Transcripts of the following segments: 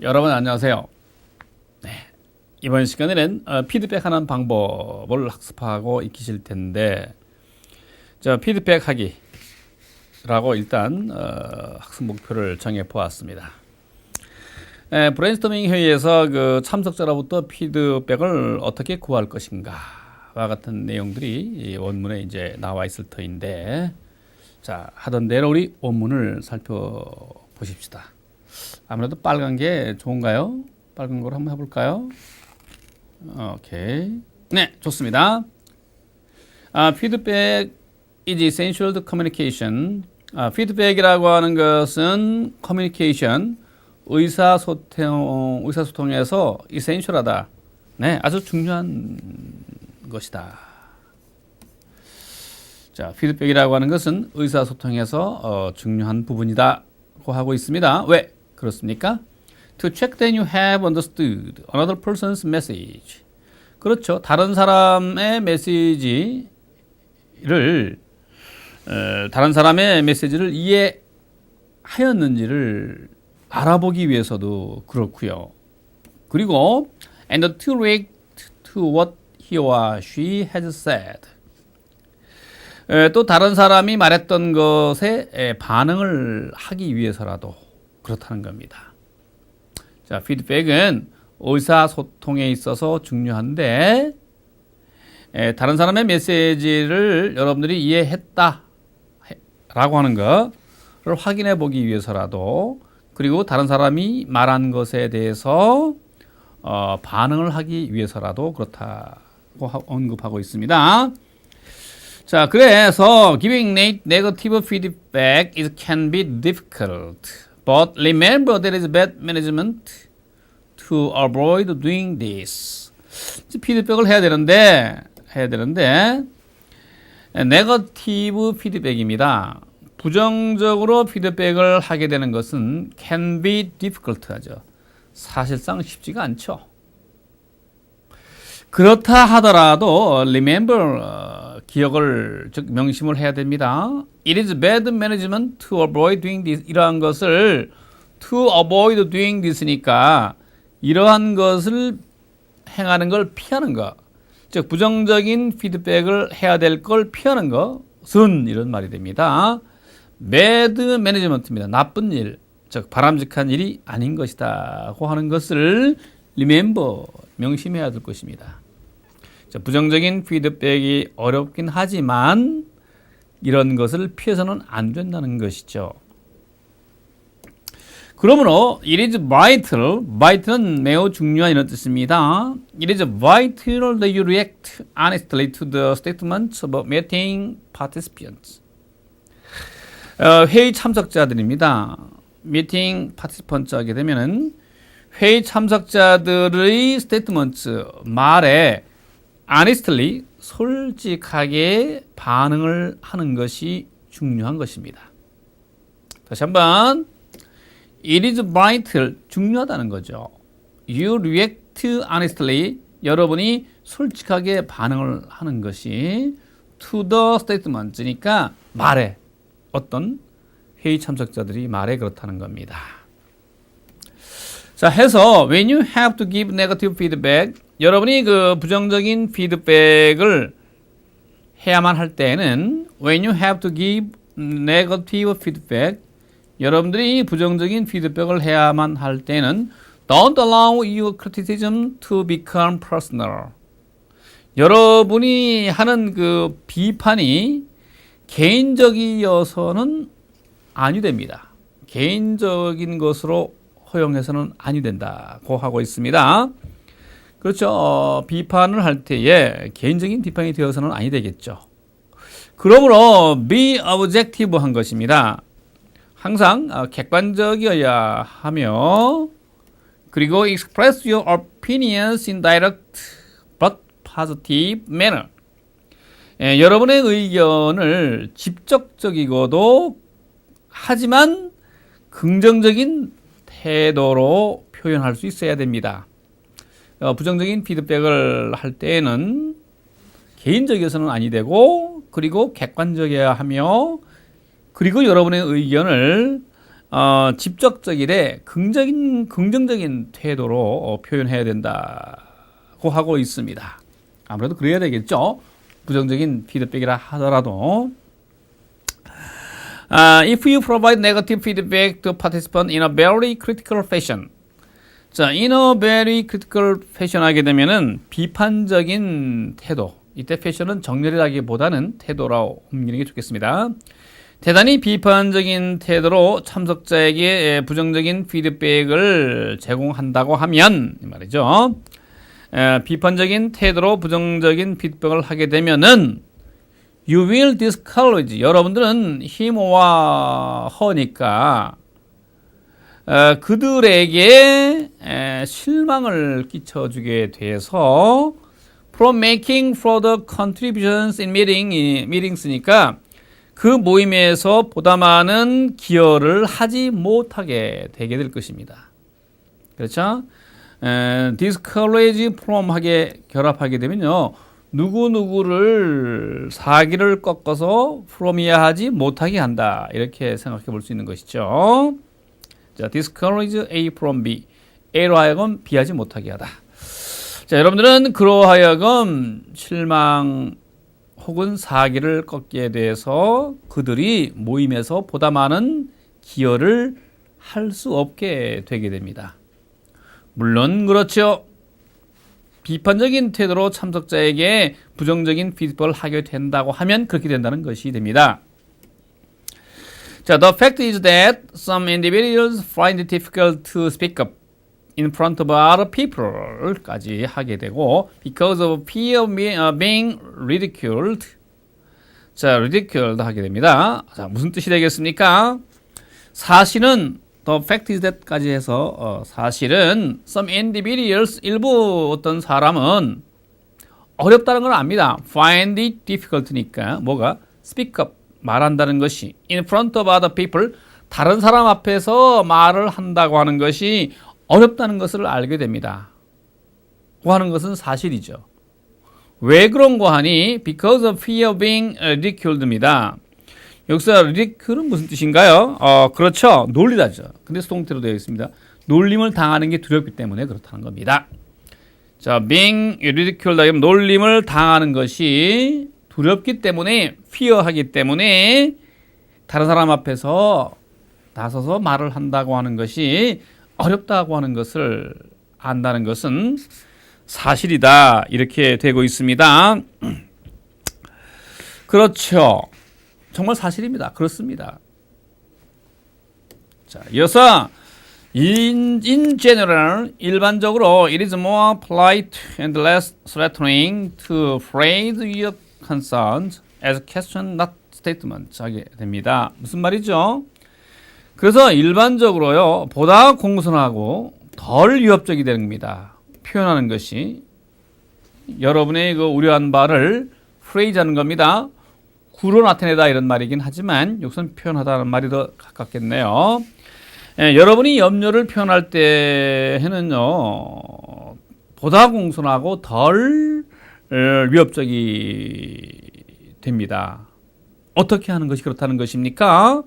여러분 안녕하세요. 네, 이번 시간에는 피드백하는 방법을 학습하고 익히실 텐데, 피드백하기라고 일단 학습 목표를 정해 보았습니다. 브레인스토밍 회의에서 그 참석자로부터 피드백을 어떻게 구할 것인가와 같은 내용들이 이 원문에 이제 나와 있을 터인데, 하던 대로 우리 원문을 살펴보십시다. 아무래도 빨간 게 좋은가요? 빨간 걸 한번 해볼까요? 오케이. 네, 좋습니다. Feedback is essential to communication. 피드백이라고 하는 것은 communication, 의사소통에서 essential하다. 네, 아주 중요한 것이다. 피드백이라고 하는 것은 의사소통에서 중요한 부분이다고 하고 있습니다. 왜 그렇습니까? To check that you have understood another person's message. 그렇죠. 다른 사람의 메시지를 이해하였는지를 알아보기 위해서도 그렇고요. 그리고 and to react to what he or she has said. 또 다른 사람이 말했던 것에 반응을 하기 위해서라도 그렇다는 겁니다. 피드백은 의사소통에 있어서 중요한데, 다른 사람의 메시지를 여러분들이 이해했다 라고 하는 것을 확인해 보기 위해서라도, 그리고 다른 사람이 말한 것에 대해서 반응을 하기 위해서라도 그렇다고 언급하고 있습니다. 그래서 giving negative feedback can be difficult. But remember there is bad management to avoid doing this. 피드백을 해야 되는데 네거티브 피드백입니다. 부정적으로 피드백을 하게 되는 것은 can be difficult 하죠. 사실상 쉽지가 않죠. 그렇다 하더라도 remember, 기억을, 즉 명심을 해야 됩니다. It is bad management to avoid doing this. 이러한 것을 to avoid doing this니까 이러한 것을 행하는 걸 피하는 것, 즉 부정적인 피드백을 해야 될 걸 피하는 것은 이런 말이 됩니다. bad management입니다. 나쁜 일, 즉 바람직한 일이 아닌 것이다고 하는 것을 remember, 명심해야 될 것입니다. 부정적인 피드백이 어렵긴 하지만 이런 것을 피해서는 안 된다는 것이죠. 그러므로 it is vital은 매우 중요한 이런 뜻입니다. It is vital that you react honestly to the statements of meeting participants. 회의 참석자들입니다. meeting participants 하게 되면은 회의 참석자들의 statements, 말에 honestly, 솔직하게 반응을 하는 것이 중요한 것입니다. 다시 한번, it is vital, 중요하다는 거죠. You react honestly, 여러분이 솔직하게 반응을 하는 것이 to the statement니까 말에, 어떤 회의 참석자들이 말에 그렇다는 겁니다. 해서 when you have to give negative feedback, 여러분이 그 부정적인 피드백을 해야만 할 때는 when you have to give negative feedback, 여러분들이 부정적인 피드백을 해야만 할 때는 don't allow your criticism to become personal. 여러분이 하는 그 비판이 개인적이어서는 아니 됩니다. 개인적인 것으로 허용해서는 아니 된다고 하고 있습니다. 그렇죠. 비판을 할 때에 개인적인 비판이 되어서는 아니 되겠죠. 그러므로 be objective 한 것입니다. 항상 객관적이어야 하며, 그리고 express your opinions in direct but positive manner. 여러분의 의견을 직접적이고도 하지만 긍정적인 태도로 표현할 수 있어야 됩니다. 부정적인 피드백을 할 때에는 개인적이어서는 아니 되고, 그리고 객관적이어야 하며, 그리고 여러분의 의견을 직접적이래 긍정적인 태도로 표현해야 된다고 하고 있습니다. 아무래도 그래야 되겠죠. 부정적인 피드백이라 하더라도. If you provide negative feedback to participant in a very critical fashion. 자, in a very critical fashion 하게 되면은 비판적인 태도. 이때 패션은 정렬이라기보다는 태도라고 옮기는 게 좋겠습니다. 대단히 비판적인 태도로 참석자에게 부정적인 피드백을 제공한다고 하면 말이죠. 비판적인 태도로 부정적인 피드백을 하게 되면은 You will discourage. 여러분들은 힘과 허니까 그들에게 실망을 끼쳐주게 돼서 from making further contributions in meetings니까 그 모임에서 보다 많은 기여를 하지 못하게 되게 될 것입니다. 그렇죠? discourage from 하게 결합하게 되면요. 누구누구를 사기를 꺾어서 from이야 하지 못하게 한다. 이렇게 생각해 볼 수 있는 것이죠. 자, discourage A from B. A로 하여금 B 하지 못하게 하다. 자, 여러분들은 그러하여금 실망 혹은 사기를 꺾게 돼서 그들이 모임에서 보다 많은 기여를 할 수 없게 되게 됩니다. 물론 그렇죠. 비판적인 태도로 참석자에게 부정적인 피드백을 하게 된다고 하면 그렇게 된다는 것이 됩니다. 자, the fact is that some individuals find it difficult to speak up in front of other people까지 하게 되고 because of fear of being ridiculed. 자, ridiculed 하게 됩니다. 자, 무슨 뜻이 되겠습니까? 사실은 the fact is that까지 해서 사실은 some individuals 일부 어떤 사람은 어렵다는 걸 압니다. find it difficult니까 뭐가 speak up 말한다는 것이 in front of other people 다른 사람 앞에서 말을 한다고 하는 것이 어렵다는 것을 알게 됩니다. 고 하는 것은 사실이죠. 왜 그런고 하니 because of fear of being ridiculed입니다. 여기서 ridicule은 무슨 뜻인가요? 그렇죠. 놀리다죠. 근데 수동태로 되어 있습니다. 놀림을 당하는 게 두렵기 때문에 그렇다는 겁니다. 자, being ridiculed 하면 놀림을 당하는 것이 두렵기 때문에 fear하기 때문에 다른 사람 앞에서 나서서 말을 한다고 하는 것이 어렵다고 하는 것을 안다는 것은 사실이다. 이렇게 되고 있습니다. 그렇죠. 정말 사실입니다. 그렇습니다. 자, 이어서 in general, 일반적으로 it is more polite and less threatening to phrase your concerns as question, not statement 하게 됩니다. 무슨 말이죠? 그래서 일반적으로요, 보다 공손하고 덜 위협적이 되는 겁니다. 표현하는 것이 여러분의 그 우려한 바를 프레이즈하는 겁니다. 구로 나타내다 이런 말이긴 하지만 여기서는 표현하다는 말이 더 가깝겠네요. 여러분이 염려를 표현할 때에는요, 보다 공손하고 덜 위협적이 됩니다. 어떻게 하는 것이 그렇다는 것입니까?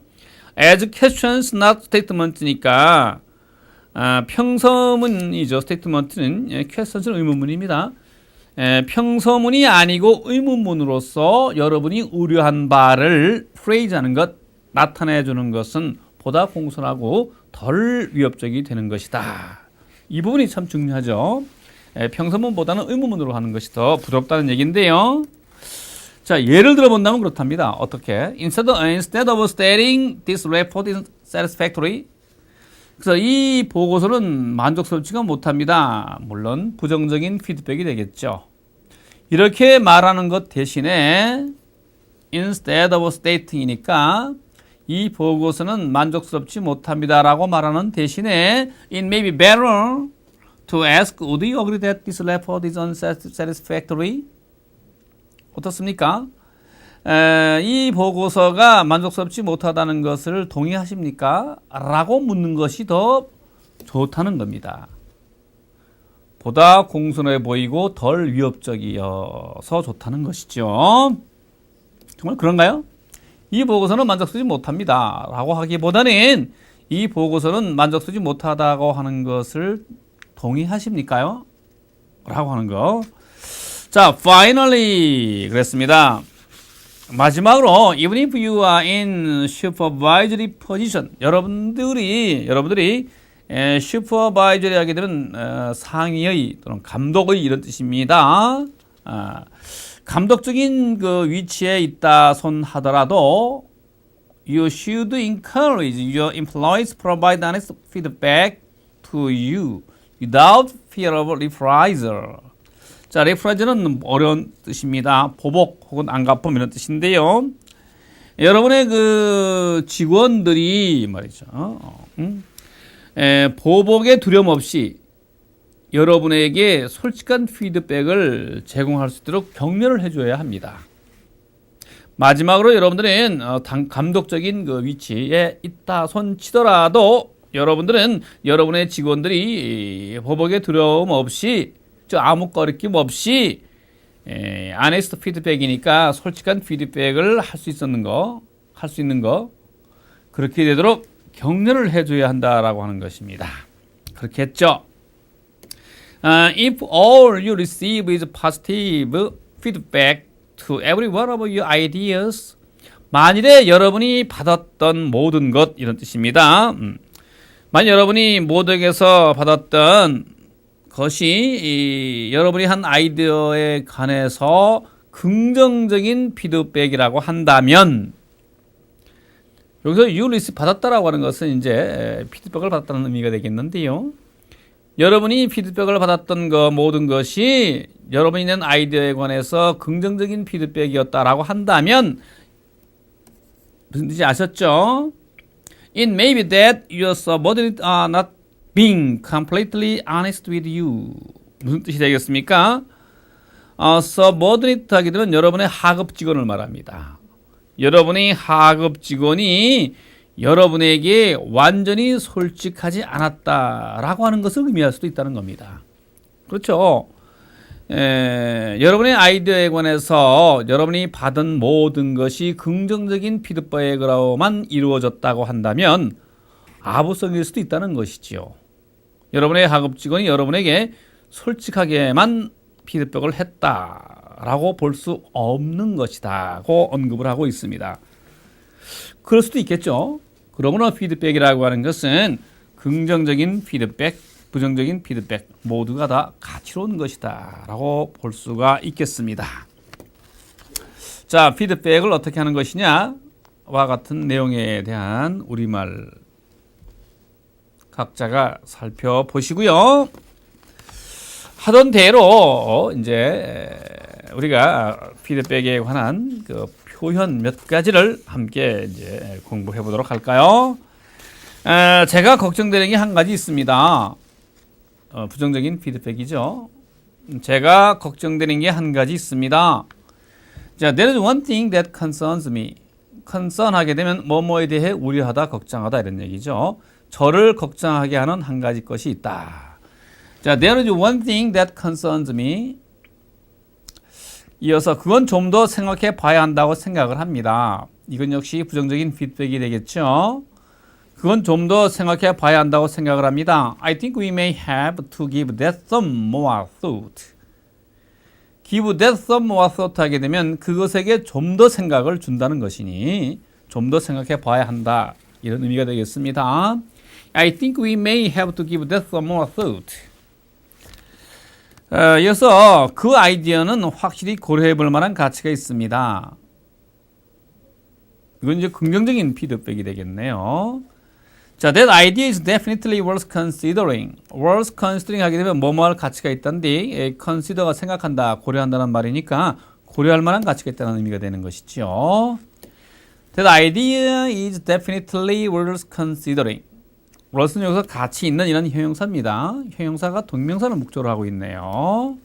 As questions, not statements니까 평서문이죠. statement는 questions는 의문문입니다. 평서문이 아니고 의문문으로서 여러분이 우려한 바를 phrase하는 것, 나타내주는 것은 보다 공손하고 덜 위협적이 되는 것이다. 이 부분이 참 중요하죠. 평서문보다는 의문문으로 하는 것이 더 부드럽다는 얘기인데요. 자, 예를 들어 본다면 그렇답니다. 어떻게? Instead of stating this report is satisfactory. 그래서 이 보고서는 만족스럽지가 못합니다. 물론 부정적인 피드백이 되겠죠. 이렇게 말하는 것 대신에 instead of stating이니까 이 보고서는 만족스럽지 못합니다라고 말하는 대신에 it may be better to ask would you agree that this report is unsatisfactory? 어떻습니까? 이 보고서가 만족스럽지 못하다는 것을 동의하십니까? 라고 묻는 것이 더 좋다는 겁니다. 보다 공손해 보이고 덜 위협적이어서 좋다는 것이죠. 정말 그런가요? 이 보고서는 만족스럽지 못합니다. 라고 하기보다는 이 보고서는 만족스럽지 못하다고 하는 것을 동의하십니까요? 라고 하는 거. 자, finally 그랬습니다. 마지막으로 even if you are in supervisory position, 여러분들이 슈퍼바이저리 하게 되면 상위의 또는 감독의 이런 뜻입니다. 감독적인 그 위치에 있다 손 하더라도 you should encourage your employees to provide honest feedback to you without fear of reprisal. 자, reprisal은 어려운 뜻입니다. 보복 혹은 안갚음 이런 뜻인데요. 여러분의 그 직원들이 말이죠. 보복에 두려움 없이 여러분에게 솔직한 피드백을 제공할 수 있도록 격려를 해줘야 합니다. 마지막으로 여러분들은 감독적인 그 위치에 있다 손 치더라도 여러분들은 여러분의 직원들이 보복에 두려움 없이 아무거리낌 없이 아네스트 피드백이니까 솔직한 피드백을 할 수 있는 거 그렇게 되도록 격려를 해줘야 한다라고 하는 것입니다. 그렇게 했죠. If all you receive is positive feedback to every one of your ideas, 만일에 여러분이 받았던 모든 것 이런 뜻입니다. 만약 여러분이 모두에게서 받았던 것이 여러분이 한 아이디어에 관해서 긍정적인 피드백이라고 한다면 여기서 유리스 받았다라고 하는 것은 이제 피드백을 받았다는 의미가 되겠는데요. 여러분이 피드백을 받았던 모든 것이 여러분이 낸 아이디어에 관해서 긍정적인 피드백이었다라고 한다면 무슨 뜻인지 아셨죠? It may be that your subordinates are not being completely honest with you. 무슨 뜻이 되겠습니까? subordinate 하게 되면 여러분의 하급 직원을 말합니다. 여러분의 하급 직원이 여러분에게 완전히 솔직하지 않았다라고 하는 것을 의미할 수도 있다는 겁니다. 그렇죠? 여러분의 아이디어에 관해서 여러분이 받은 모든 것이 긍정적인 피드백으로만 이루어졌다고 한다면 아부성일 수도 있다는 것이지요. 여러분의 하급 직원이 여러분에게 솔직하게만 피드백을 했다라고 볼 수 없는 것이다고 언급을 하고 있습니다. 그럴 수도 있겠죠. 그러므로 피드백이라고 하는 것은 긍정적인 피드백, 부정적인 피드백 모두가 다 가치로운 것이다 라고 볼 수가 있겠습니다. 자, 피드백을 어떻게 하는 것이냐와 같은 내용에 대한 우리말 각자가 살펴보시고요. 하던 대로 이제 우리가 피드백에 관한 그 표현 몇 가지를 함께 이제 공부해 보도록 할까요? 제가 걱정되는 게 한 가지 있습니다. 부정적인 피드백이죠. 제가 걱정되는 게 한 가지 있습니다. 자, there is one thing that concerns me. concern 하게 되면 뭐뭐에 대해 우려하다, 걱정하다 이런 얘기죠. 저를 걱정하게 하는 한 가지 것이 있다. 자, there is one thing that concerns me. 이어서 그건 좀 더 생각해 봐야 한다고 생각을 합니다. 이건 역시 부정적인 피드백이 되겠죠. 그건 좀 더 생각해 봐야 한다고 생각을 합니다. I think we may have to give that some more thought. give that some more thought 하게 되면 그것에게 좀 더 생각을 준다는 것이니 좀 더 생각해 봐야 한다. 이런 의미가 되겠습니다. I think we may have to give that some more thought. 이어서 그 아이디어는 확실히 고려해 볼 만한 가치가 있습니다. 이건 이제 긍정적인 피드백이 되겠네요. 자, that idea is definitely worth considering. worth considering 하게 되면 뭐뭐 할 가치가 있단데 consider가 생각한다, 고려한다는 말이니까 고려할 만한 가치가 있다는 의미가 되는 것이죠. That idea is definitely worth considering. worth는 여기서 가치 있는 이런 형용사입니다. 형용사가 동명사를 목적으로 하고 있네요.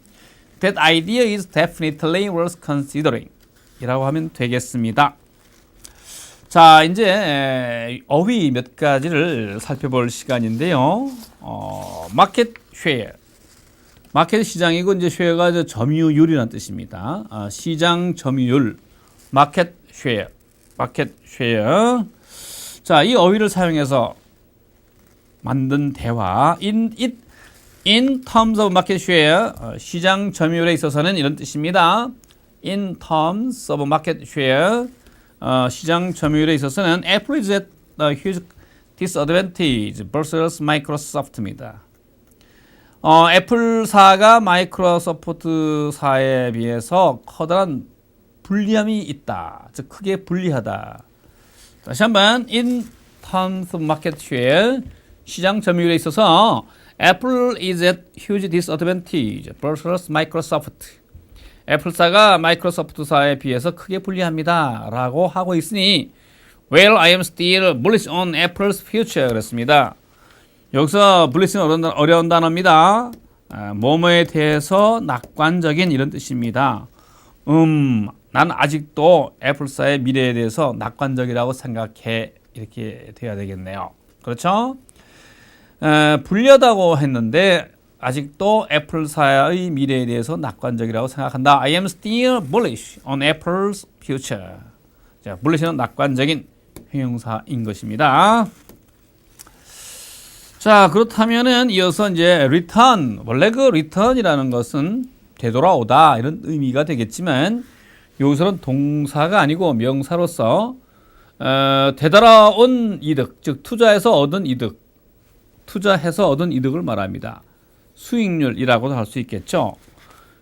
That idea is definitely worth considering 이라고 하면 되겠습니다. 자, 이제 어휘 몇 가지를 살펴볼 시간인데요. 마켓 쉐어. 마켓 시장이고 이제 쉐어가 점유율이라는 뜻입니다. 시장 점유율. 마켓 쉐어. 마켓 쉐어. 자, 이 어휘를 사용해서 만든 대화. In terms of market share, 시장 점유율에 있어서는 이런 뜻입니다. In terms of market share, 시장 점유율에 있어서는 Apple is at a huge disadvantage versus Microsoft입니다. 애플사가 마이크로소프트사에 비해서 커다란 불리함이 있다. 즉 크게 불리하다. 다시 한번 in terms of market share, 시장 점유율에 있어서 Apple is at huge disadvantage versus Microsoft. 애플사가 마이크로소프트사에 비해서 크게 불리합니다. 라고 하고 있으니 Well, I am still bullish on Apple's future. 그랬습니다. 여기서 bullish는 어려운 단어입니다. 뭐뭐에 대해서 낙관적인 이런 뜻입니다. 난 아직도 애플사의 미래에 대해서 낙관적이라고 생각해. 이렇게 돼야 되겠네요. 그렇죠? 불리하다고 했는데 아직도 애플사의 미래에 대해서 낙관적이라고 생각한다. I am still bullish on Apple's future. 자, bullish는 낙관적인 형용사인 것입니다. 자, 그렇다면은 이어서 이제 return. 원래 그 return이라는 것은 되돌아오다 이런 의미가 되겠지만 여기서는 동사가 아니고 명사로서 되돌아온 이득, 즉 투자해서 얻은 이득, 투자해서 얻은 이득을 말합니다. 수익률이라고도 할 수 있겠죠.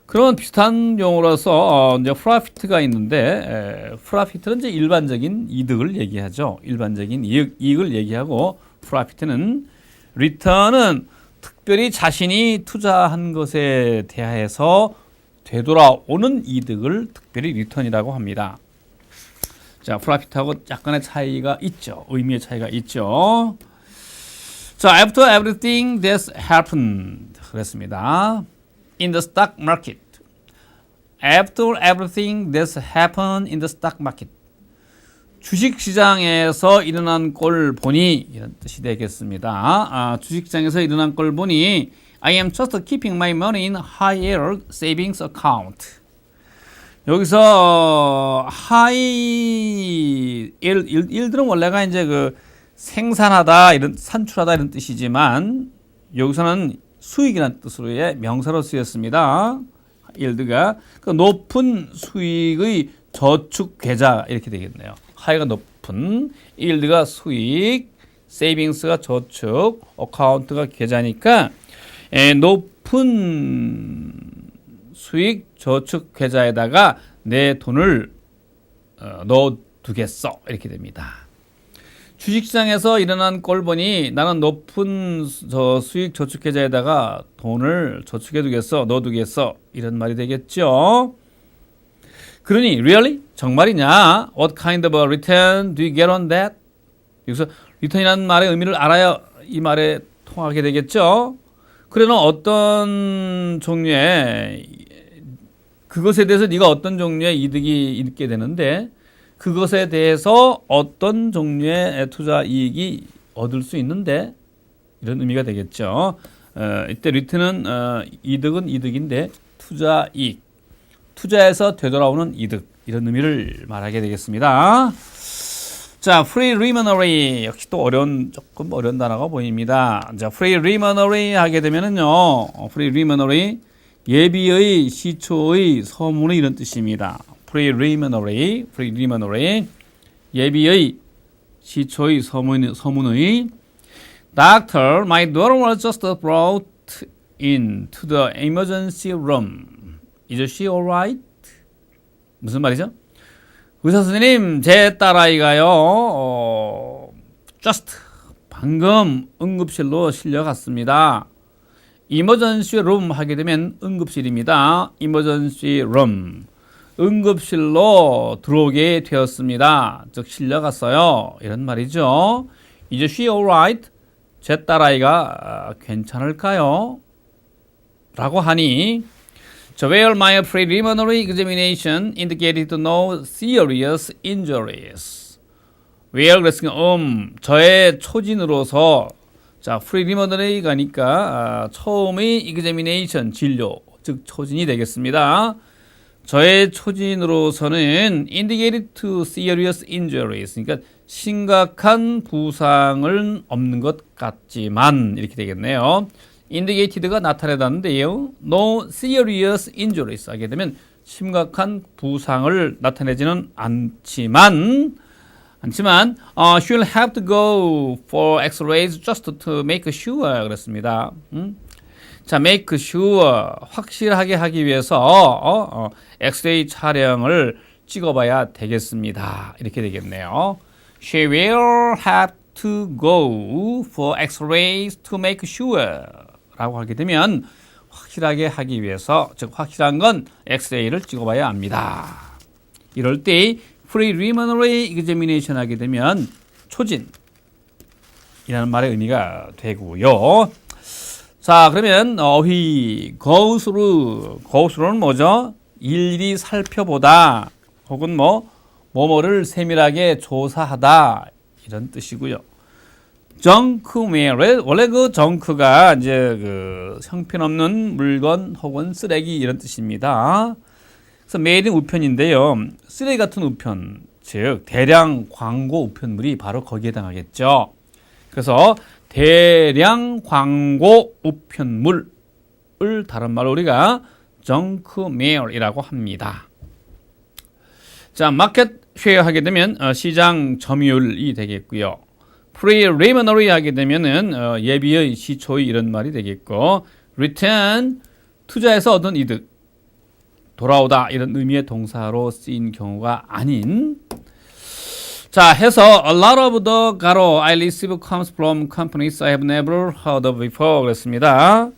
그런 비슷한 용어로서 이제 프로피트가 있는데 프로피트는 이제 일반적인 이득을 얘기하죠. 일반적인 이익을 얘기하고 프로피트는 리턴은 특별히 자신이 투자한 것에 대해서 되돌아오는 이득을 특별히 리턴이라고 합니다. 자, 프로피트하고 약간의 차이가 있죠. 의미의 차이가 있죠. 자, after everything that's happened 그랬습니다. In the stock market. After everything that's happened in the stock market. 주식시장에서 일어난 꼴 보니 이런 뜻이 되겠습니다. 주식시장에서 일어난 꼴 보니 I am just keeping my money in high yield savings account. 여기서 high yield는 원래가 이제 그 생산하다 이런 산출하다 이런 뜻이지만 여기서는 수익이라는 뜻으로의 명사로 쓰였습니다. yield가 그 높은 수익의 저축 계좌 이렇게 되겠네요. 하이가 높은, yield가 수익, 세이빙스가 저축, 어카운트가 계좌니까 높은 수익 저축 계좌에다가 내 돈을 넣어두겠어 이렇게 됩니다. 주식시장에서 일어난 꼴 보니 나는 높은 수익 저축 계좌에다가 돈을 저축해두겠어, 넣어두겠어 이런 말이 되겠죠. 그러니 really? 정말이냐? What kind of a return do you get on that? 여기서 return이라는 말의 의미를 알아야 이 말에 통하게 되겠죠. 그러나 어떤 종류의 그것에 대해서 네가 어떤 종류의 이득이 있게 되는데 그것에 대해서 어떤 종류의 투자 이익이 얻을 수 있는데 이런 의미가 되겠죠. 이때 리턴은 이득은 이득인데 투자 이익, 투자에서 되돌아오는 이득 이런 의미를 말하게 되겠습니다. 자, free remunery 역시 또 조금 어려운 단어가 보입니다. 자, free remunery 하게 되면은요, free remunery 예비의 시초의 서문의 이런 뜻입니다. free remunery 예비의 시초의 서문의 Doctor, my daughter was just brought into the emergency room. Is she alright? 무슨 말이죠? 의사 선생님, 제 딸아이가요, just 방금 응급실로 실려갔습니다. emergency room 하게 되면 응급실입니다. emergency room. 응급실로 들어오게 되었습니다. 즉 실려갔어요. 이런 말이죠. Is she alright? 제 딸아이가 괜찮을까요? 라고 하니 Well, my preliminary examination indicated no serious injuries. Well, 그랬으니까 저의 초진으로서 자, preliminary가니까 처음의 examination, 진료, 즉 초진이 되겠습니다. 저의 초진으로서는 indicated to serious injuries, 그러니까 심각한 부상은 없는 것 같지만 이렇게 되겠네요. indicated가 나타내다는데요. No serious injuries 하게 되면 심각한 부상을 나타내지는 않지만 she'll have to go for x-rays just to make sure 그랬습니다. 자, make sure 확실하게 하기 위해서 엑스레이 촬영을 찍어봐야 되겠습니다. 이렇게 되겠네요. She will have to go for x-rays to make sure 라고 하게 되면 확실하게 하기 위해서, 즉 확실한 건 엑스레이를 찍어봐야 합니다. 이럴 때 preliminary examination 하게 되면 초진이라는 말의 의미가 되고요. 자, 그러면 어휘 go through는 뭐죠? 일일이 살펴보다 혹은 뭐뭐를 세밀하게 조사하다 이런 뜻이고요. 정크메일 원래 그 정크가 이제 그 형편없는 물건 혹은 쓰레기 이런 뜻입니다. 그래서 메일은 우편인데요. 쓰레기 같은 우편, 즉 대량 광고 우편물이 바로 거기에 해당하겠죠. 그래서 대량 광고 우편물을 다른 말로 우리가 정크메일이라고 합니다. 자, 마켓 쉐어 하게 되면 시장 점유율이 되겠고요. preliminary 하게 되면은 예비의 시초의 이런 말이 되겠고, return 투자해서 얻은 이득, 돌아오다 이런 의미의 동사로 쓰인 경우가 아닌. 자, 해서 a lot of the 가로 I receive comes from companies I have never heard of before 그랬습니다.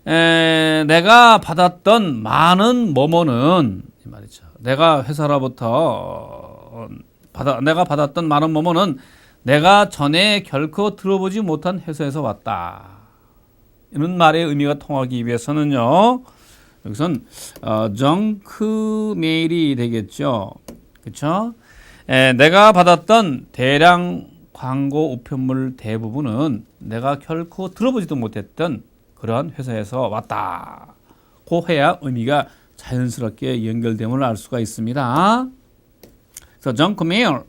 내가 받았던 많은 뭐뭐는 이 말이죠. 내가 회사로부터 내가 받았던 많은 뭐뭐는 내가 전에 결코 들어보지 못한 회사에서 왔다. 이런 말의 의미가 통하기 위해서는요. 여기선 정크 메일이 되겠죠. 그렇죠? 내가 받았던 대량 광고 우편물 대부분은 내가 결코 들어보지도 못했던 그러한 회사에서 왔다. 그 해야 의미가 자연스럽게 연결됨을 알 수가 있습니다. 그래서 정크 메일.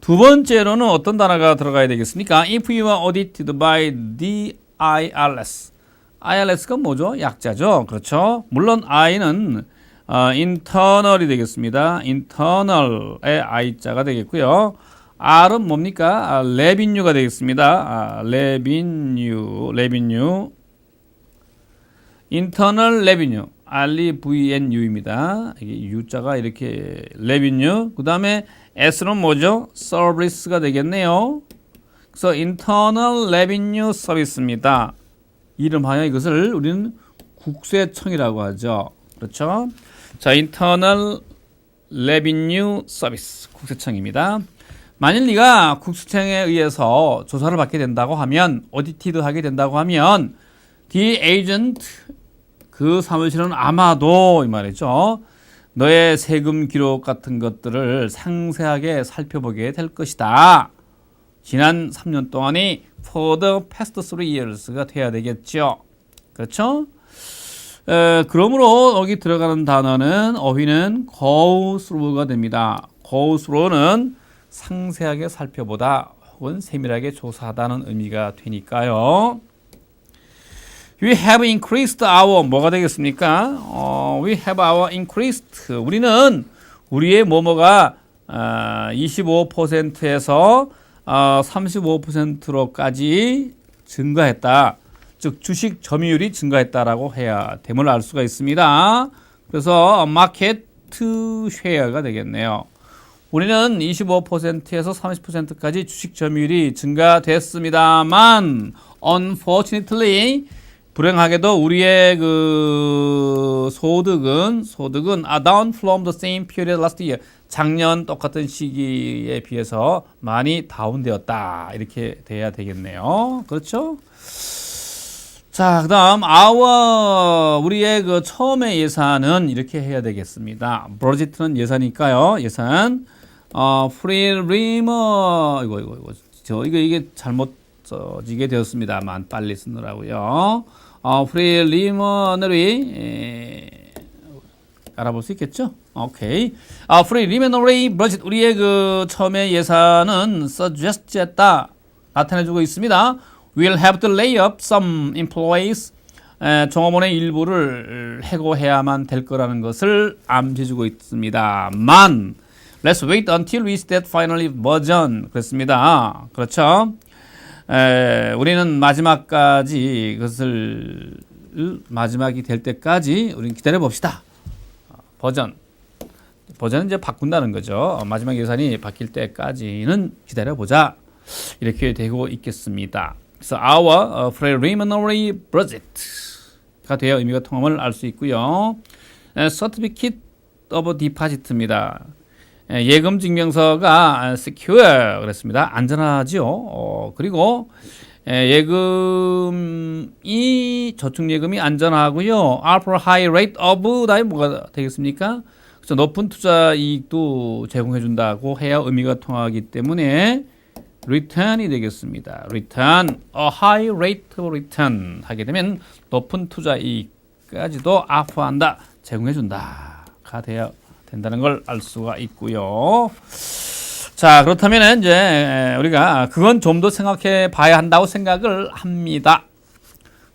두 번째로는 어떤 단어가 들어가야 되겠습니까? If you are audited by the IRS. IRS가 뭐죠? 약자죠. 그렇죠? 물론 I는 internal이 되겠습니다. internal의 I자가 되겠고요. R은 뭡니까? revenue가 되겠습니다. revenue. internal revenue. REVNU입니다. 이게 U자가 이렇게 revenue. 그 다음에 S는 뭐죠? service가 되겠네요. 그래서 internal revenue service입니다. 이름하여 이것을 우리는 국세청이라고 하죠. 그렇죠? 자, internal revenue service 국세청입니다. 만일 네가 국세청에 의해서 조사를 받게 된다고 하면, audited 하게 된다고 하면, the agent 그 사무실은 아마도 이 말이죠. 너의 세금 기록 같은 것들을 상세하게 살펴보게 될 것이다. 지난 3년 동안이 for the past 3 years가 돼야 되겠죠. 그렇죠? 그러므로 여기 들어가는 단어는 어휘는 go through가 됩니다. go through는 상세하게 살펴보다 혹은 세밀하게 조사하다는 의미가 되니까요. We have increased our 뭐가 되겠습니까? We have our increased. 우리는 우리의 뭐뭐가 25%에서 35%로까지 증가했다. 즉 주식 점유율이 증가했다라고 해야 됨을 알 수가 있습니다. 그래서 market share가 되겠네요. 우리는 25%에서 30%까지 주식 점유율이 증가됐습니다만 unfortunately 불행하게도 우리의 그 소득은 down from the same period last year. 작년 똑같은 시기에 비해서 많이 다운되었다. 이렇게 돼야 되겠네요. 그렇죠? 자, 그다음 우리의 그 처음의 예산은 이렇게 해야 되겠습니다. budget는 예산이니까요. 예산 프리리머 이게 잘못 써지게 되었습니다만 빨리 쓰느라고요. 프리리머너리 알아볼 수 있겠죠? 오케이. preliminary budget 우리의 그 처음에 예산은 suggest했다 나타내주고 있습니다. We'll have to lay up some employees. 종업원의 일부를 해고해야만 될 거라는 것을 암시해주고 있습니다. Let's wait until we see that final version. 그렇습니다. 그렇죠? 우리는 마지막까지 그것을 마지막이 될 때까지 우리는 기다려 봅시다. 버전은 이제 바꾼다는 거죠. 마지막 예산이 바뀔 때까지는 기다려 보자. 이렇게 되고 있겠습니다. 그래서 our preliminary budget가 되어 의미가 통함을 알 수 있고요. certificate of deposit입니다. 예금 증명서가 secure 그랬습니다. 안전하죠. 그리고 예금이 저축 예금이 안전하고요. Offer high rate of 다음에 뭐가 되겠습니까? 그래서 높은 투자 이익도 제공해 준다고 해야 의미가 통하기 때문에 return이 되겠습니다. return, a high rate of return 하게 되면 높은 투자 이익까지도 offer한다, 제공해 준다가 되어 된다는 걸 알 수가 있고요. 자, 그렇다면 이제 우리가 그건 좀 더 생각해 봐야 한다고 생각을 합니다.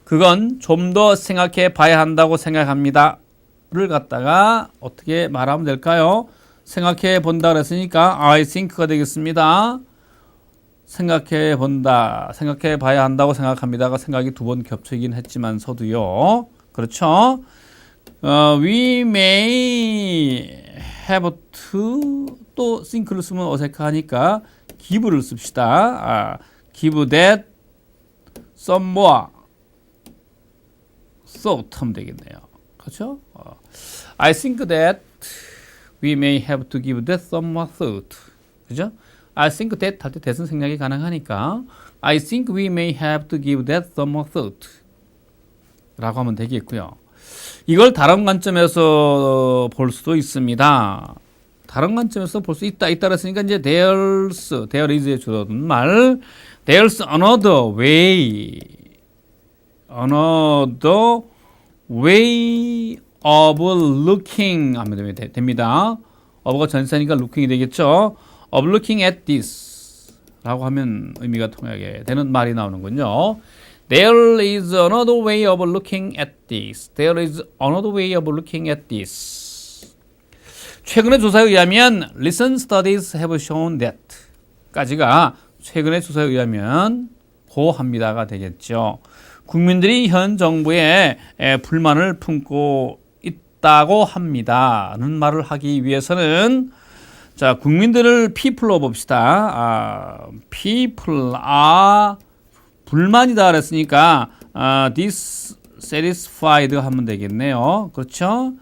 그건 좀 더 생각해 봐야 한다고 생각합니다. 를 갖다가 어떻게 말하면 될까요? 생각해 본다 그랬으니까 I think가 되겠습니다. 생각해 본다, 생각해 봐야 한다고 생각합니다가 생각이 두 번 겹치긴 했지만서도요. 그렇죠? We may have to 또 think를 쓰면 어색하니까 give를 씁시다. give that some more thought 하면 되겠네요. 그렇죠? I think that we may have to give that some more thought. 그죠? I think that 할 때 that은 생략이 가능하니까 I think we may have to give that some more thought 라고 하면 되겠고요. 이걸 다른 관점에서 볼 수도 있습니다. 다른 관점에서 볼 수 있다 그랬으니까 이제 there is의 주어든 말 there's another way of looking 하면 됩니다. of가 전치사니까 looking이 되겠죠. of looking at this 라고 하면 의미가 통하게 되는 말이 나오는군요. There is another way of looking at this. There is another way of looking at this. 최근의 조사에 의하면 recent studies have shown that 까지가 최근의 조사에 의하면 고합니다가 되겠죠. 국민들이 현 정부에 불만을 품고 있다고 합니다는 말을 하기 위해서는 자, 국민들을 people로 봅시다. people are 불만이다 그랬으니까 dissatisfied 하면 되겠네요. 그렇죠?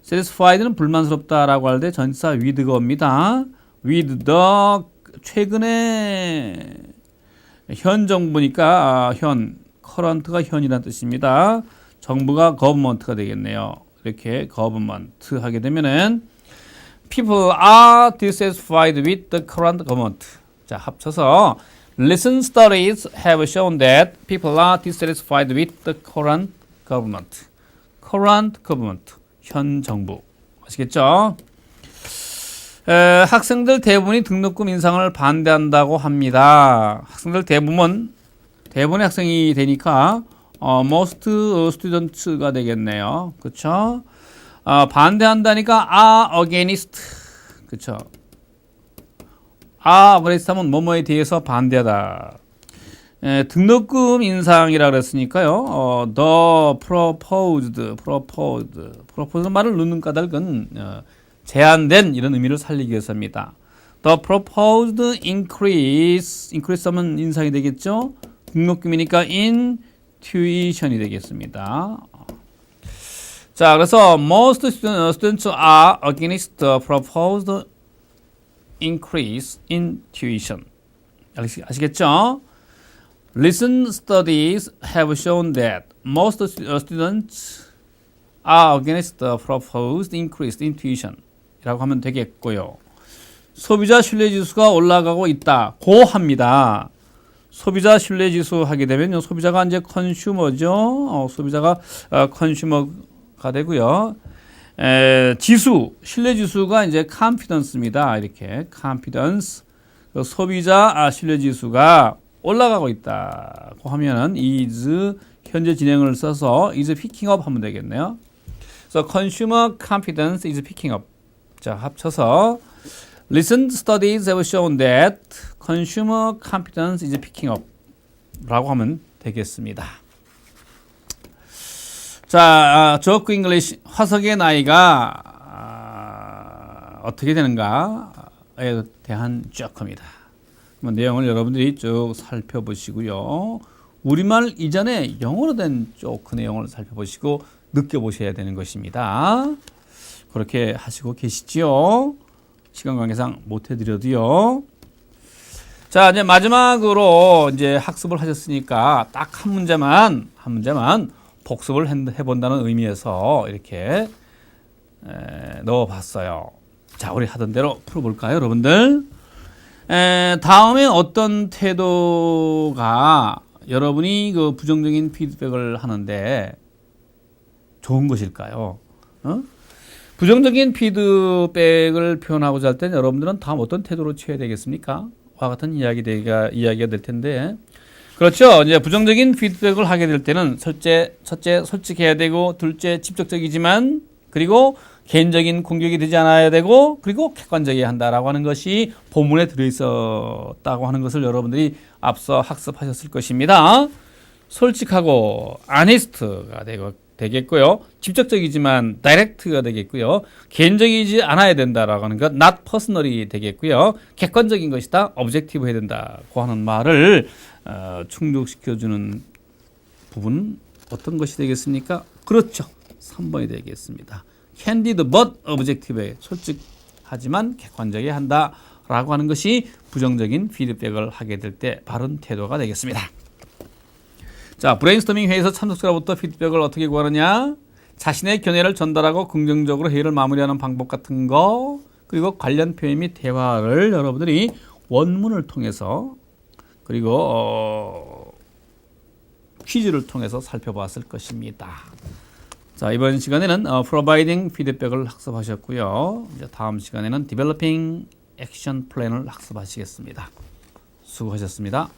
satisfied는 불만스럽다라고 할 때 전치사 with가 옵니다. with the 최근에 현 정부니까 현 current가 현이라는 뜻입니다. 정부가 government가 되겠네요. 이렇게 government 하게 되면은 people are dissatisfied with the current government. 자, 합쳐서 recent studies have shown that people are dissatisfied with the current government. current government, 현 정부. 아시겠죠? 학생들 대부분이 등록금 인상을 반대한다고 합니다. 학생들 대부분의 학생이 되니까 most students가 되겠네요. 그렇죠? 반대한다니까 are against. 그렇죠? against 하면 뭐뭐에 대해서 반대하다. 등록금 인상이라 그랬으니까요. the proposed 말을 넣는 까닭은 제한된 이런 의미를 살리기 위해서입니다. The proposed increase 하면 인상이 되겠죠. 등록금이니까 in tuition이 되겠습니다. 자, 그래서 most students are against the proposed increase in tuition. 아시겠죠? Recent studies have shown that most students are against the proposed increase in tuition. 이라고 하면 되겠고요. 소비자 신뢰지수가 올라가고 있다. 고합니다. 소비자 신뢰지수 하게 되면 소비자가 이제 컨슈머죠. 소비자가 컨슈머가 되고요. 지수, 신뢰 지수가 이제 confidence입니다. 이렇게 confidence, 소비자 신뢰 지수가 올라가고 있다고 하면은 is 현재 진행을 써서 is picking up 하면 되겠네요. 그래서 consumer confidence is picking up. 자, 합쳐서 recent studies have shown that consumer confidence is picking up 라고 하면 되겠습니다. 자, 조크 잉글리시 화석의 나이가 어떻게 되는가에 대한 조크입니다. 내용을 여러분들이 쭉 살펴보시고요. 우리말 이전에 영어로 된 조크 내용을 살펴보시고 느껴보셔야 되는 것입니다. 그렇게 하시고 계시지요? 시간 관계상 못 해드려도요. 자, 이제 마지막으로 이제 학습을 하셨으니까 딱 한 문제만 복습을 해본다는 의미에서 이렇게 넣어봤어요. 자, 우리 하던 대로 풀어볼까요, 여러분들? 다음에 어떤 태도가 여러분이 그 부정적인 피드백을 하는데 좋은 것일까요? 부정적인 피드백을 표현하고자 할 때 여러분들은 다음 어떤 태도로 취해야 되겠습니까? 와 같은 이야기가 될 텐데. 그렇죠. 이제 부정적인 피드백을 하게 될 때는 첫째, 솔직해야 되고, 둘째, 직접적이지만, 그리고 개인적인 공격이 되지 않아야 되고, 그리고 객관적이어야 한다라고 하는 것이 본문에 들어있었다고 하는 것을 여러분들이 앞서 학습하셨을 것입니다. 솔직하고, honest가 되겠고요. 직접적이지만 direct가 되겠고요. 개인적이지 않아야 된다라고 하는 것, not personally 되겠고요. 객관적인 것이다, objective 해야 된다고 하는 말을 충족시켜주는 부분은 어떤 것이 되겠습니까? 그렇죠. 3번이 되겠습니다. candid but objective, 솔직하지만 객관적이어야 한다라고 하는 것이 부정적인 피드백을 하게 될 때 바른 태도가 되겠습니다. 자, 브레인스토밍 회의에서 참석자로부터 피드백을 어떻게 구하느냐? 자신의 견해를 전달하고 긍정적으로 회의를 마무리하는 방법 같은 거, 그리고 관련 표현 및 대화를 여러분들이 원문을 통해서 그리고 퀴즈를 통해서 살펴봤을 것입니다. 자, 이번 시간에는 providing feedback을 학습하셨고요. 이제 다음 시간에는 developing action plan을 학습하시겠습니다. 수고하셨습니다.